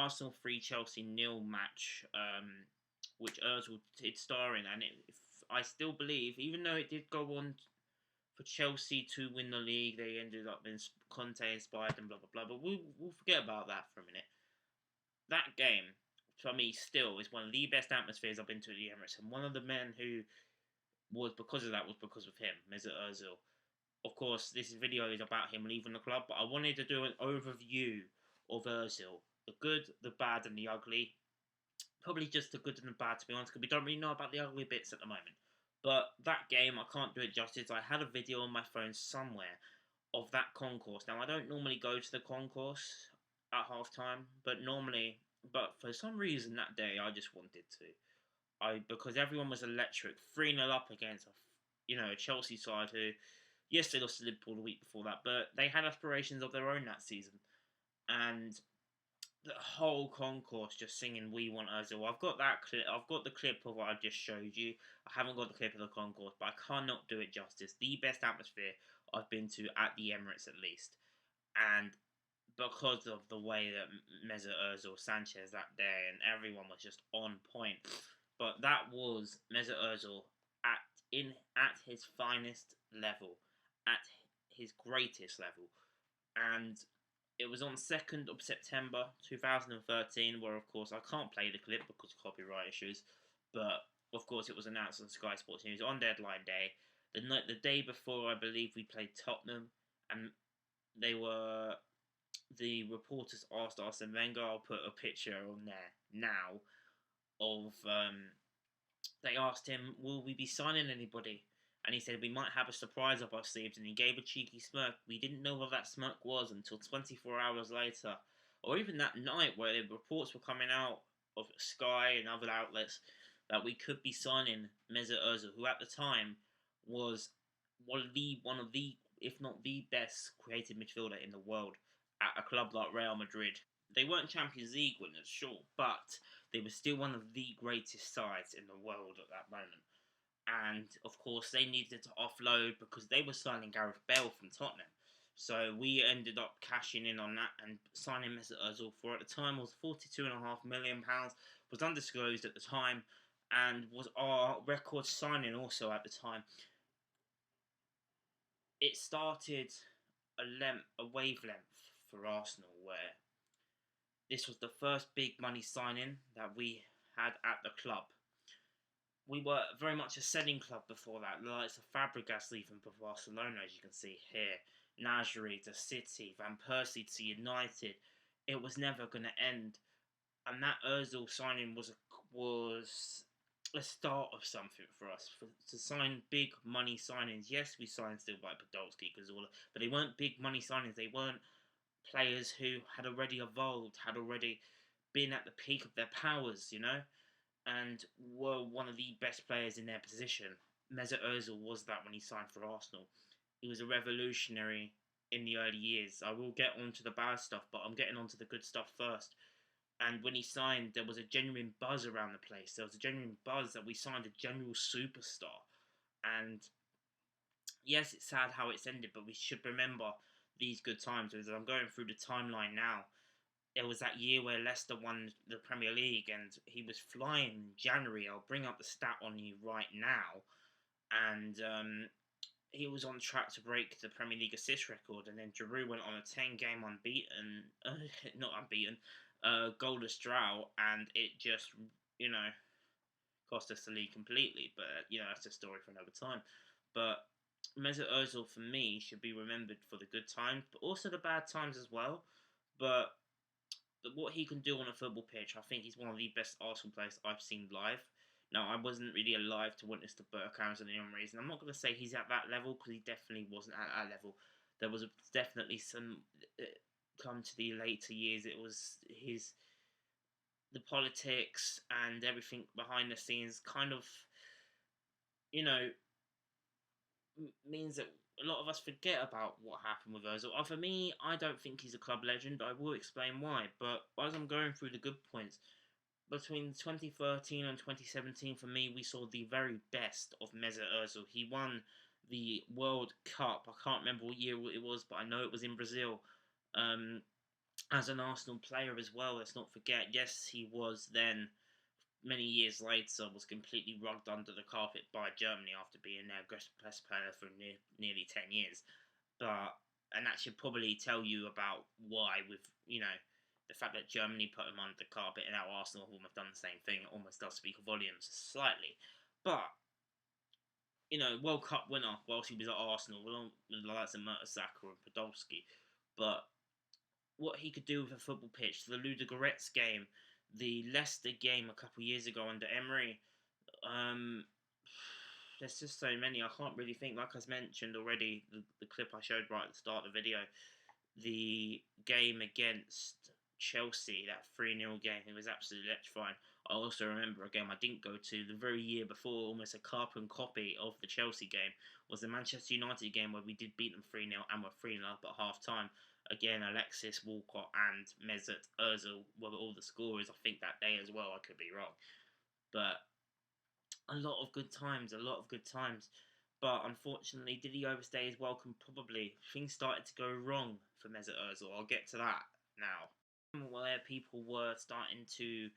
Arsenal 3 Chelsea nil match, which Ozil did star in, and I still believe, even though it did go on for Chelsea to win the league, they ended up in Conte inspired and blah blah blah. But we'll forget about that for a minute. That game, for me, still is one of the best atmospheres I've been to at the Emirates, and one of the men who was because of that was because of him, Mesut Ozil. Of course, this video is about him leaving the club, but I wanted to do an overview of Ozil, the good, the bad, and the ugly. Probably just the good and the bad, to be honest, because we don't really know about the ugly bits at the moment. But that game, I can't do it justice. I had a video on my phone somewhere of that concourse. Now, I don't normally go to the concourse at halftime, but for some reason that day, I just wanted to. Because everyone was electric, 3-0 up against a Chelsea side who, yes, they lost to Liverpool the week before that, but they had aspirations of their own that season, and the whole concourse just singing "We Want Ozil." I've got that clip. I've got the clip of what I just showed you. I haven't got the clip of the concourse, but I cannot do it justice. The best atmosphere I've been to at the Emirates, at least, and because of the way that Mesut Ozil, Sanchez that day, and everyone was just on point. But that was Mesut Ozil at his finest level, at his greatest level, and it was on 2nd of September 2013, where of course I can't play the clip because of copyright issues, but of course it was announced on Sky Sports News on deadline day. The day before, I believe we played Tottenham, and the reporters asked Arsene Wenger. I'll put a picture on there now of they asked him, "Will we be signing anybody?" And he said, "We might have a surprise up our sleeves," and he gave a cheeky smirk. We didn't know what that smirk was until 24 hours later, or even that night, where the reports were coming out of Sky and other outlets that we could be signing Mesut Ozil, who at the time was one of the, if not the best creative midfielder in the world at a club like Real Madrid. They weren't Champions League winners, sure, but they were still one of the greatest sides in the world at that moment. And of course, they needed to offload because they were signing Gareth Bale from Tottenham. So we ended up cashing in on that and signing Mesut Ozil for, at the time, was £42.5 million, was undisclosed at the time, and was our record signing also at the time. It started a wavelength for Arsenal where this was the first big money signing that we had at the club. We were very much a selling club before that. The likes of Fabregas leaving for Barcelona, as you can see here. Nasri to City, Van Persie to United. It was never going to end. And that Ozil signing was a start of something for us. To sign big money signings. Yes, we signed still by Podolski, Cazorla, but they weren't big money signings. They weren't players who had already evolved, had already been at the peak of their powers, and were one of the best players in their position. Mesut Ozil was that when he signed for Arsenal. He was a revolutionary in the early years. I will get on to the bad stuff, but I'm getting on to the good stuff first. And when he signed, there was a genuine buzz around the place. There was a genuine buzz that we signed a general superstar. And yes, it's sad how it's ended, but we should remember these good times. As I'm going through the timeline now, it was that year where Leicester won the Premier League and he was flying in January. I'll bring up the stat on you right now. And he was on track to break the Premier League assist record. And then Giroud went on a 10-game goalless drought. And it just, cost us the league completely. But, that's a story for another time. But Mesut Ozil, for me, should be remembered for the good times, but also the bad times as well. But what he can do on a football pitch, I think he's one of the best Arsenal players I've seen live. Now, I wasn't really alive to witness the Bergkamps and the Henrys, and I'm not going to say he's at that level, because he definitely wasn't at that level. There was definitely some, come to the later years, it was the politics and everything behind the scenes kind of, means that a lot of us forget about what happened with Ozil. For me, I don't think he's a club legend. I will explain why. But as I'm going through the good points, between 2013 and 2017, for me, we saw the very best of Mesut Ozil. He won the World Cup. I can't remember what year it was, but I know it was in Brazil. as an Arsenal player as well. Let's not forget. Yes, he was then many years later was completely rugged under the carpet by Germany after being their best player for nearly 10 years. But and that should probably tell you about why, with the fact that Germany put him under the carpet and now Arsenal have almost done the same thing. It almost does speak volumes slightly. But World Cup winner whilst he was at Arsenal, along with the likes of Mertesacker and Podolski. But what he could do with a football pitch, the Ludogorets game, the Leicester game a couple of years ago under Emery, um, there's just so many. I can't really think. Like I mentioned already, the clip I showed right at the start of the video, the game against Chelsea, that 3-0 game, it was absolutely electrifying. I also remember a game I didn't go to the very year before, almost a carbon copy of the Chelsea game, was the Manchester United game where we did beat them 3-0 and were 3-0 up at half time. Again, Alexis, Walcott, and Mesut Ozil were all the scorers, I think, that day as well. I could be wrong. But a lot of good times, a lot of good times. But unfortunately, did he overstay his welcome? Probably. Things started to go wrong for Mesut Ozil. I'll get to that now. Where people were starting to,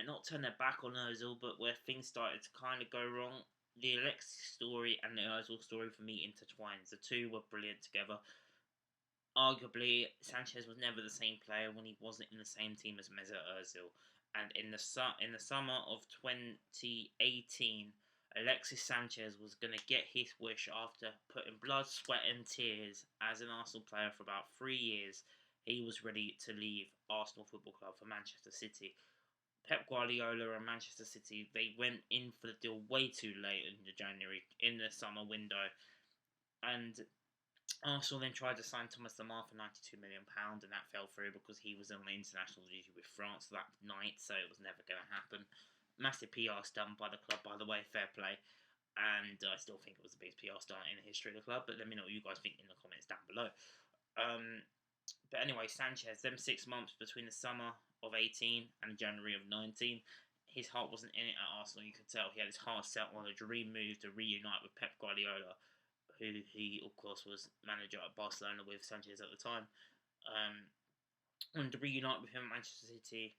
not turn their back on Ozil, but where things started to kind of go wrong. The Alexis story and the Ozil story for me intertwined. The two were brilliant together. Arguably, Sanchez was never the same player when he wasn't in the same team as Mesut Ozil. And in the summer of 2018, Alexis Sanchez was going to get his wish after putting blood, sweat, and tears as an Arsenal player for about 3 years. He was ready to leave Arsenal Football Club for Manchester City. Pep Guardiola and Manchester City, they went in for the deal way too late in the summer window. And Arsenal then tried to sign Thomas Lemar for £92 million, and that fell through because he was on the international duty with France that night, so it was never going to happen. Massive PR stunt by the club, by the way, fair play. And I still think it was the biggest PR stunt in the history of the club, but let me know what you guys think in the comments down below. But anyway, Sanchez, them 6 months between the summer of 18 and January of 19, his heart wasn't in it at Arsenal, you could tell. He had his heart set on a dream move to reunite with Pep Guardiola, who he, of course, was manager at Barcelona with Sanchez at the time. And to reunite with him at Manchester City,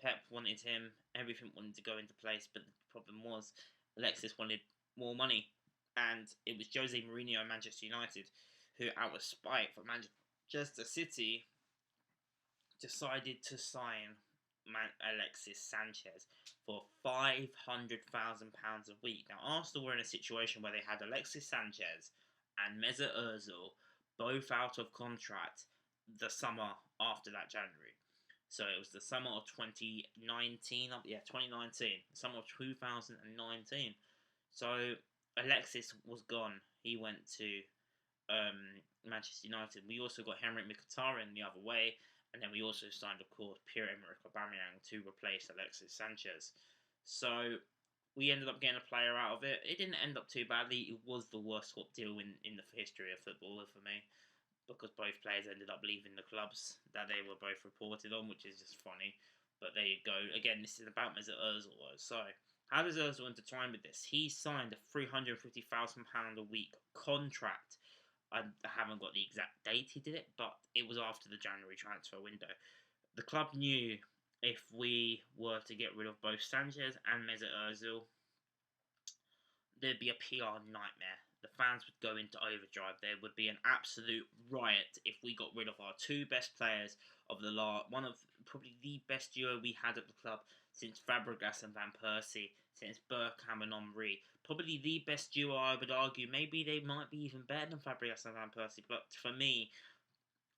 Pep wanted him, everything wanted to go into place, but the problem was Alexis wanted more money. And it was Jose Mourinho and Manchester United who, out of spite for Manchester City, decided to sign Alexis Sanchez for £500,000 a week. Now, Arsenal were in a situation where they had Alexis Sanchez and Mesut Ozil both out of contract the summer after that January. So it was the summer of 2019. Yeah, 2019. Summer of 2019. So Alexis was gone. He went to Manchester United. We also got Henrik Mkhitaryan the other way. And then we also signed, of course, Pierre-Emerick Aubameyang to replace Alexis Sanchez. So we ended up getting a player out of it. It didn't end up too badly. It was the worst swap deal in the history of football for me, because both players ended up leaving the clubs that they were both reported on, which is just funny. But there you go. Again, this is about Mesut Ozil. So how does Ozil intertwine with this? He signed a £350,000 a week contract. I haven't got the exact date he did it, but it was after the January transfer window. The club knew if we were to get rid of both Sanchez and Mesut Ozil, there'd be a PR nightmare. The fans would go into overdrive. There would be an absolute riot if we got rid of our two best players of the one of probably the best duo we had at the club since Fabregas and Van Persie, since Bergkamp and Henry. Probably the best duo, I would argue. Maybe they might be even better than Fabregas and Van Persie. But for me,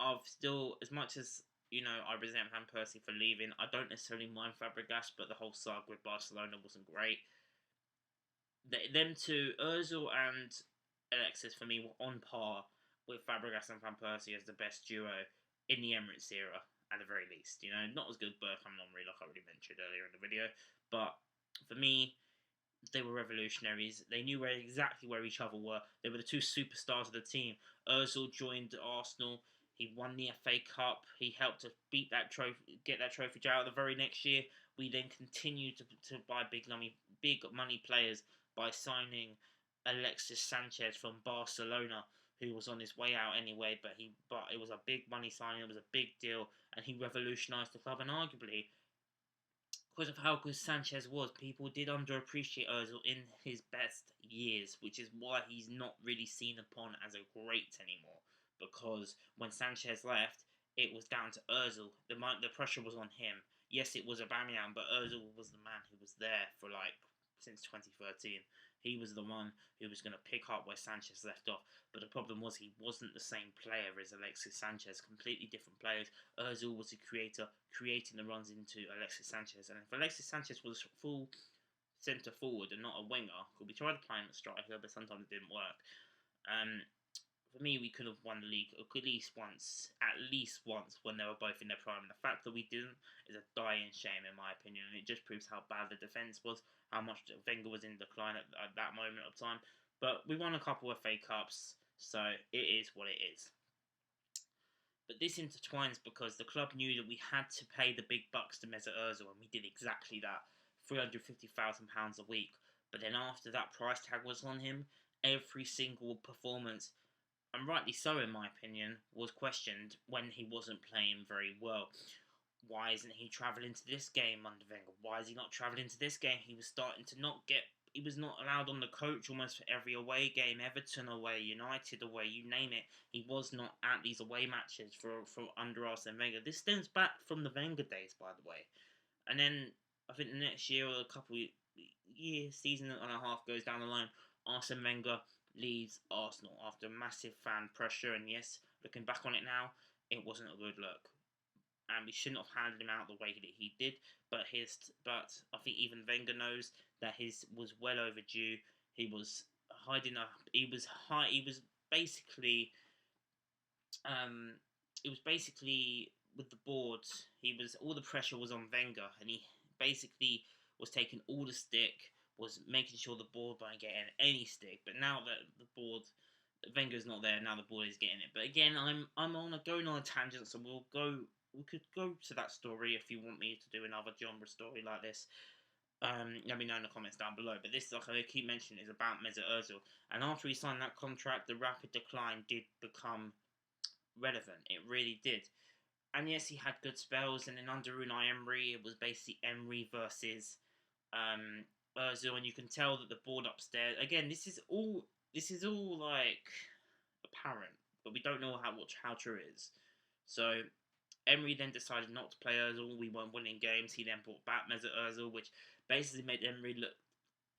I've still, as much as I resent Van Persie for leaving, I don't necessarily mind Fabregas, but the whole saga with Barcelona wasn't great. Them two, Ozil and Alexis, for me, were on par with Fabregas and Van Persie as the best duo in the Emirates era, at the very least. Not as good as Bergkamp and Henry, like I already mentioned earlier in the video, but for me, they were revolutionaries. They knew exactly where each other were. They were the two superstars of the team. Ozil joined Arsenal. He won the FA Cup. He helped to beat that trophy, get that trophy out the very next year. We then continued to buy big money players by signing Alexis Sanchez from Barcelona who was on his way out anyway, but it was a big money signing, it was a big deal, and he revolutionised the club. And arguably, because of how good Sanchez was, people did underappreciate Ozil in his best years, which is why he's not really seen upon as a great anymore. Because when Sanchez left, it was down to Ozil. The pressure was on him. Yes, it was Aubameyang, but Ozil was the man who was there for since 2013. He was the one who was going to pick up where Sanchez left off. But the problem was he wasn't the same player as Alexis Sanchez. Completely different players. Ozil was the creator, creating the runs into Alexis Sanchez. And if Alexis Sanchez was full centre forward and not a winger, because we tried to play him at striker, but sometimes it didn't work. For me, we could have won the league at least once, when they were both in their prime. And the fact that we didn't is a dying shame, in my opinion. And it just proves how bad the defence was, how much Wenger was in decline at that moment of time. But we won a couple of FA Cups, so it is what it is. But this intertwines because the club knew that we had to pay the big bucks to Mesut Ozil, and we did exactly that, £350,000 a week. But then after that price tag was on him, every single performance, and rightly so in my opinion, was questioned when he wasn't playing very well. Why isn't he travelling to this game under Wenger? Why is he not travelling to this game? He was starting to not get... He was not allowed on the coach almost for every away game. Everton away, United away, you name it. He was not at these away matches for under Arsene Wenger. This stems back from the Wenger days, by the way. And then, I think the next year or a couple season and a half goes down the line, Arsene Wenger leaves Arsenal after massive fan pressure. And yes, looking back on it now, it wasn't a good look. And we shouldn't have handed him out the way that he did. But I think even Wenger knows that his was well overdue. He was hiding up. He was basically. It was basically with the board. All the pressure was on Wenger, and he basically was taking all the stick. Was making sure the board weren't getting any stick. But now that the board. Wenger's not there, now the board is getting it. But again, I'm going on a tangent, so we could go to that story if you want me to do another genre story like this. Let me know in the comments down below. But this, like I keep mentioning, is about Mesut Ozil. And after he signed that contract, the rapid decline did become relevant. It really did. And yes, he had good spells. And then under Unai Emery, it was basically Emery versus Ozil, and you can tell that the board upstairs. Again, this is all like apparent, but we don't know how true it is. So Emery then decided not to play Ozil. We weren't winning games. He then brought back Mesut Ozil, which basically made Emery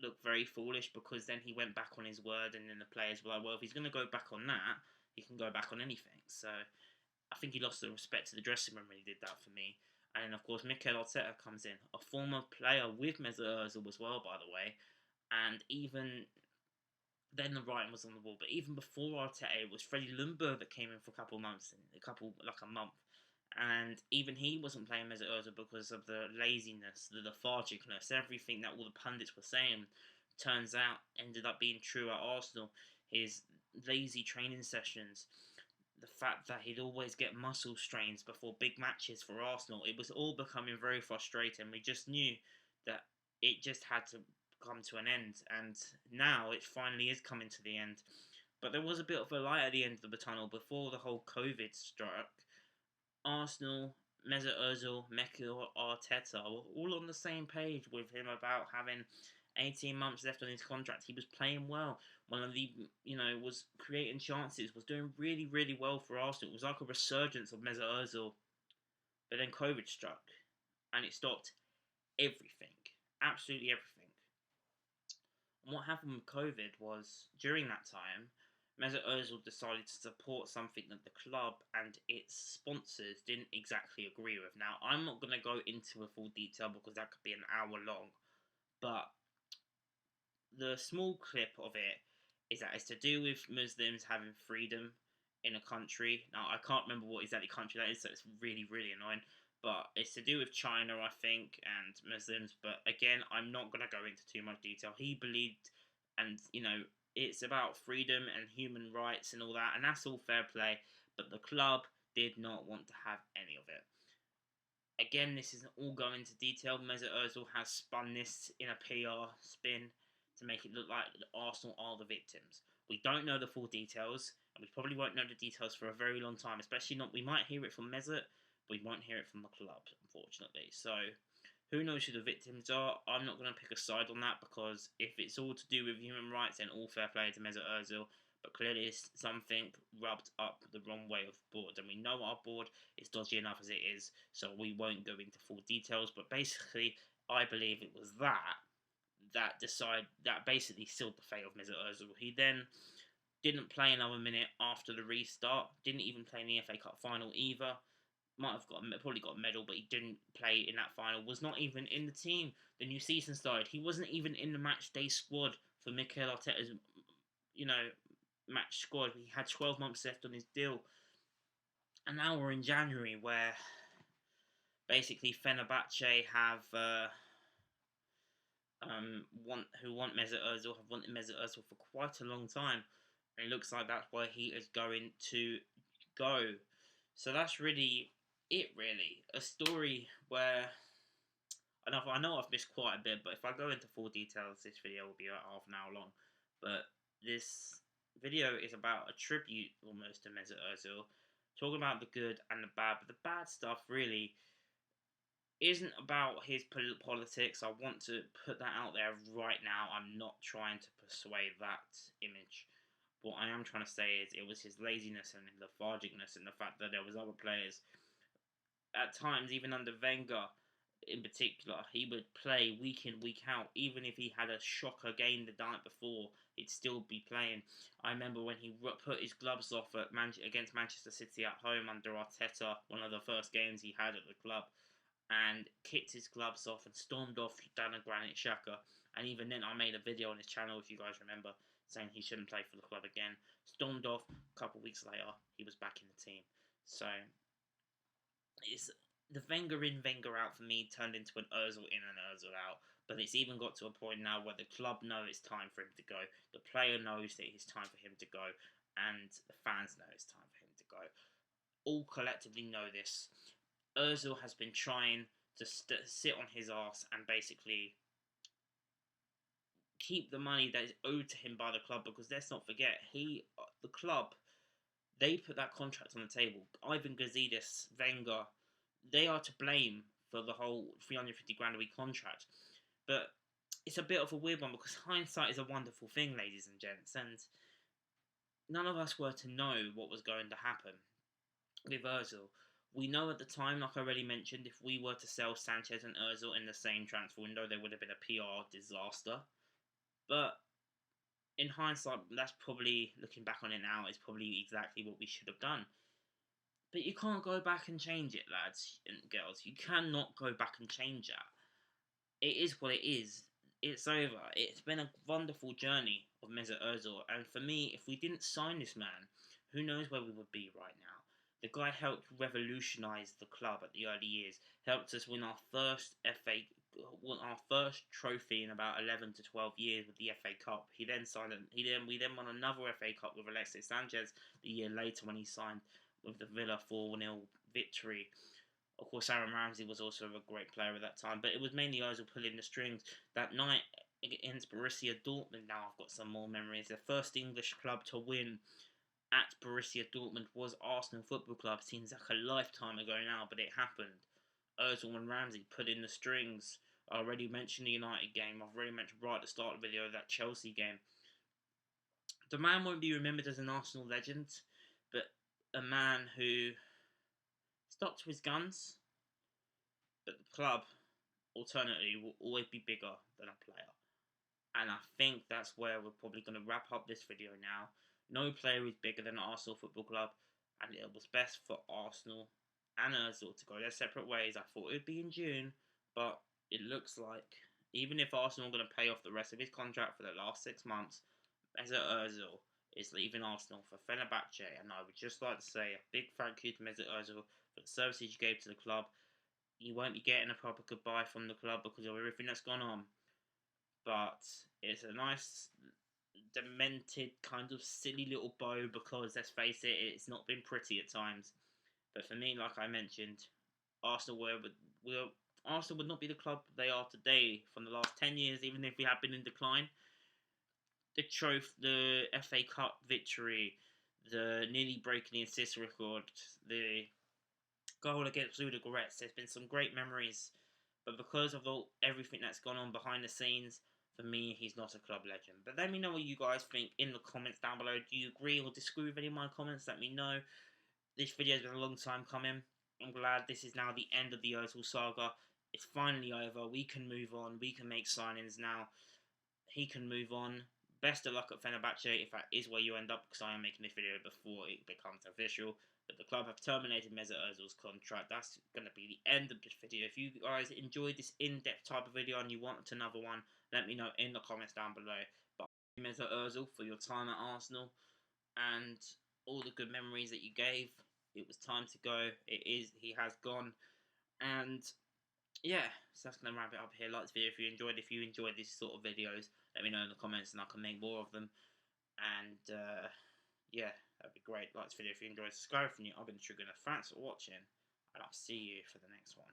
look very foolish, because then he went back on his word, and then the players were like, well, if he's going to go back on that, he can go back on anything. So I think he lost the respect to the dressing room when he did that for me. And then, of course, Mikel Arteta comes in, a former player with Mesut Ozil as well, by the way. And even then, the writing was on the wall. But even before Arteta, it was Freddie Ljungberg that came in for a couple of months, a month. And even he wasn't playing Mesut Ozil because of the laziness, the lethargicness, everything that all the pundits were saying. Turns out, ended up being true at Arsenal. His lazy training sessions, the fact that he'd always get muscle strains before big matches for Arsenal, it was all becoming very frustrating. We just knew that it just had to come to an end, and now it finally is coming to the end. But there was a bit of a light at the end of the tunnel before the whole COVID struck. Arsenal, Mesut Ozil, Mikel Arteta were all on the same page with him about having 18 months left on his contract. He was playing well. One of the, was creating chances, was doing really, really well for Arsenal. It was like a resurgence of Mesut Ozil. But then COVID struck, and it stopped everything. Absolutely everything. And what happened with COVID was, during that time, Mesut Ozil decided to support something that the club and its sponsors didn't exactly agree with. Now, I'm not going to go into a full detail because that could be an hour long, but the small clip of it is that it's to do with Muslims having freedom in a country. Now, I can't remember what exactly country that is, so it's really, really annoying. But it's to do with China, I think, and Muslims. But again, I'm not going to go into too much detail. He believed, and, it's about freedom and human rights and all that, and that's all fair play. But the club did not want to have any of it. Again, this isn't all going into detail. Mesut Ozil has spun this in a PR spin to make it look like Arsenal are the victims. We don't know the full details, and we probably won't know the details for a very long time. Especially not, we might hear it from Mesut, but we won't hear it from the club, unfortunately. So who knows who the victims are? I'm not going to pick a side on that, because if it's all to do with human rights, then all fair play to Mesut Ozil. But clearly, it's something rubbed up the wrong way of board, and we know our board is dodgy enough as it is, so we won't go into full details. But basically, I believe it was that basically sealed the fate of Mesut Ozil. He then didn't play another minute after the restart. Didn't even play in the FA Cup final either. Might have probably got a medal, but he didn't play in that final. Was not even in the team. The new season started. He wasn't even in the match day squad for Mikel Arteta's, match squad. He had 12 months left on his deal, and now we're in January, where basically Fenerbahce have want Mesut Ozil, have wanted Mesut Ozil for quite a long time, and it looks like that's where he is going to go. So that's really it. Really, a story where I know I've missed quite a bit, but if I go into full details, this video will be about half an hour long. But this video is about a tribute almost to Mesut Ozil, talking about the good and the bad. But the bad stuff really isn't about his politics. I want to put that out there right now. I'm not trying to persuade that image. What I am trying to say is it was his laziness and lethargicness, and the fact that there was other players at times, even under Wenger in particular, he would play week in, week out. Even if he had a shocker game the night before, he'd still be playing. I remember when he put his gloves off against Manchester City at home under Arteta, one of the first games he had at the club, and kicked his gloves off and stormed off down a Granit Xhaka. And even then, I made a video on his channel, if you guys remember, saying he shouldn't play for the club again. Stormed off. A couple of weeks later, he was back in the team. So it's the Wenger in, Wenger out for me turned into an Ozil in and Ozil out. But it's even got to a point now where the club know it's time for him to go. The player knows that it's time for him to go, and the fans know it's time for him to go. All collectively know this. Ozil has been trying to sit on his arse and basically keep the money that is owed to him by the club, because let's not forget, the club, they put that contract on the table. Ivan Gazidis, Wenger, they are to blame for the whole 350 grand a week contract. But it's a bit of a weird one, because hindsight is a wonderful thing, ladies and gents, and none of us were to know what was going to happen with Ozil. We know at the time, like I already mentioned, if we were to sell Sanchez and Ozil in the same transfer window, there would have been a PR disaster. But in hindsight, that's probably, looking back on it now, is probably exactly what we should have done. But you can't go back and change it, lads and girls. You cannot go back and change that. It is what it is. It's over. It's been a wonderful journey of Mesut Ozil, and for me, if we didn't sign this man, who knows where we would be right now. The guy helped revolutionise the club at the early years. Helped us win our first trophy in about 11 to 12 years with the FA Cup. We then won another FA Cup with Alexis Sanchez the year later when he signed with the Villa 4-0 victory. Of course, Aaron Ramsey was also a great player at that time, but it was mainly Ozil pulling the strings. That night against Borussia Dortmund, now I've got some more memories. The first English club to win at Borussia Dortmund was Arsenal Football Club. Seems like a lifetime ago now, but it happened. Ozil and Ramsey put in the strings. I already mentioned the United game. I've already mentioned right at the start of the video that Chelsea game. The man won't be remembered as an Arsenal legend, but a man who stuck to his guns. But the club, alternately, will always be bigger than a player. And I think that's where we're probably going to wrap up this video now. No player is bigger than Arsenal Football Club, and it was best for Arsenal and Ozil to go their separate ways. I thought it would be in June, but it looks like, even if Arsenal are going to pay off the rest of his contract for the last 6 months, Mesut Ozil is leaving Arsenal for Fenerbahce, and I would just like to say a big thank you to Mesut Ozil for the services you gave to the club. You won't be getting a proper goodbye from the club because of everything that's gone on, but it's a nice, demented, kind of silly little bow, because let's face it, it's not been pretty at times. But for me, like I mentioned, Arsenal would not be the club they are today from the last 10 years, even if we have been in decline. the trophy, the FA Cup victory, the nearly breaking the assist record, the goal against Ludogorets. There's been some great memories, but because of everything that's gone on behind the scenes, for me, he's not a club legend. But let me know what you guys think in the comments down below. Do you agree or disagree with any of my comments? Let me know. This video has been a long time coming. I'm glad this is now the end of the Ozil saga. It's finally over. We can move on. We can make signings now. He can move on. Best of luck at Fenerbahce if that is where you end up, because I am making this video before it becomes official. But the club have terminated Mesut Ozil's contract. That's going to be the end of this video. If you guys enjoyed this in-depth type of video and you want another one, let me know in the comments down below. But thank you, Mesut Ozil, for your time at Arsenal and all the good memories that you gave. It was time to go. He has gone. And yeah, so that's going to wrap it up here. Like this video if you enjoyed. If you enjoyed these sort of videos, let me know in the comments and I can make more of them. And yeah, that'd be great. Like this video if you enjoyed. Subscribe if you're new. I've been Sugar. Thanks for watching, and I'll see you for the next one.